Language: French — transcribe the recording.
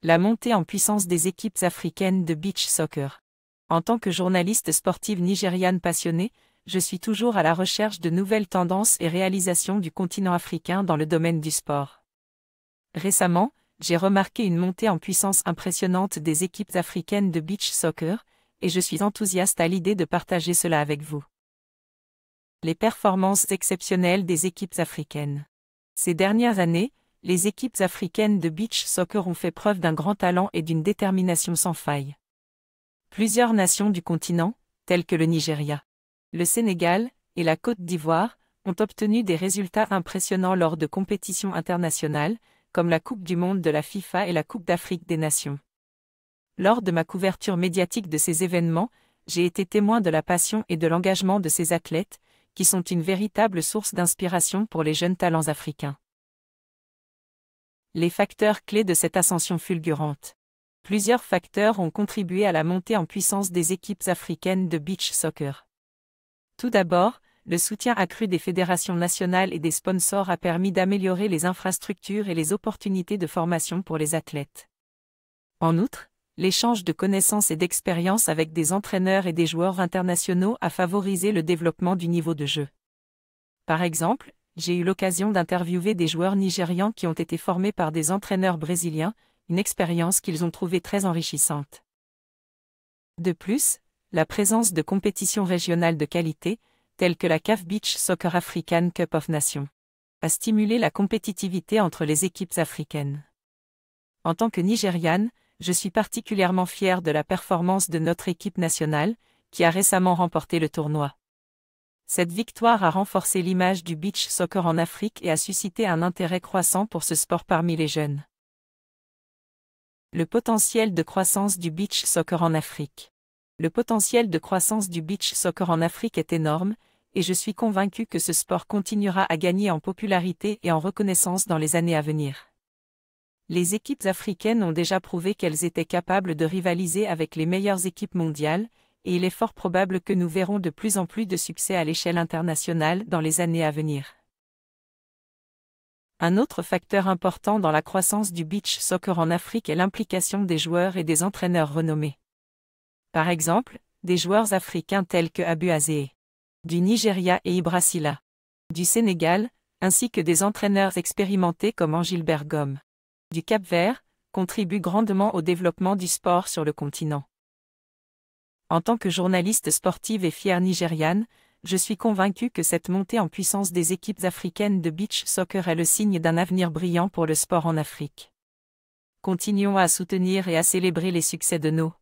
La montée en puissance des équipes africaines de beach soccer. En tant que journaliste sportive nigériane passionnée, je suis toujours à la recherche de nouvelles tendances et réalisations du continent africain dans le domaine du sport. Récemment, j'ai remarqué une montée en puissance impressionnante des équipes africaines de beach soccer, et je suis enthousiaste à l'idée de partager cela avec vous. Les performances exceptionnelles des équipes africaines. Ces dernières années, les équipes africaines de beach soccer ont fait preuve d'un grand talent et d'une détermination sans faille. Plusieurs nations du continent, telles que le Nigeria, le Sénégal et la Côte d'Ivoire, ont obtenu des résultats impressionnants lors de compétitions internationales, comme la Coupe du monde de la FIFA et la Coupe d'Afrique des Nations. Lors de ma couverture médiatique de ces événements, j'ai été témoin de la passion et de l'engagement de ces athlètes, qui sont une véritable source d'inspiration pour les jeunes talents africains. Les facteurs clés de cette ascension fulgurante. Plusieurs facteurs ont contribué à la montée en puissance des équipes africaines de beach soccer. Tout d'abord, le soutien accru des fédérations nationales et des sponsors a permis d'améliorer les infrastructures et les opportunités de formation pour les athlètes. En outre, l'échange de connaissances et d'expériences avec des entraîneurs et des joueurs internationaux a favorisé le développement du niveau de jeu. Par exemple, j'ai eu l'occasion d'interviewer des joueurs nigérians qui ont été formés par des entraîneurs brésiliens, une expérience qu'ils ont trouvée très enrichissante. De plus, la présence de compétitions régionales de qualité, telles que la CAF Beach Soccer African Cup of Nations, a stimulé la compétitivité entre les équipes africaines. En tant que Nigériane, je suis particulièrement fière de la performance de notre équipe nationale, qui a récemment remporté le tournoi. Cette victoire a renforcé l'image du beach soccer en Afrique et a suscité un intérêt croissant pour ce sport parmi les jeunes. Le potentiel de croissance du beach soccer en Afrique. Le potentiel de croissance du beach soccer en Afrique est énorme, et je suis convaincu que ce sport continuera à gagner en popularité et en reconnaissance dans les années à venir. Les équipes africaines ont déjà prouvé qu'elles étaient capables de rivaliser avec les meilleures équipes mondiales, et il est fort probable que nous verrons de plus en plus de succès à l'échelle internationale dans les années à venir. Un autre facteur important dans la croissance du beach soccer en Afrique est l'implication des joueurs et des entraîneurs renommés. Par exemple, des joueurs africains tels que Abu Azé, du Nigeria et Ibra Silla, du Sénégal, ainsi que des entraîneurs expérimentés comme Angilbert Gomme, du Cap-Vert, contribuent grandement au développement du sport sur le continent. En tant que journaliste sportive et fière nigériane, je suis convaincue que cette montée en puissance des équipes africaines de beach soccer est le signe d'un avenir brillant pour le sport en Afrique. Continuons à soutenir et à célébrer les succès de nos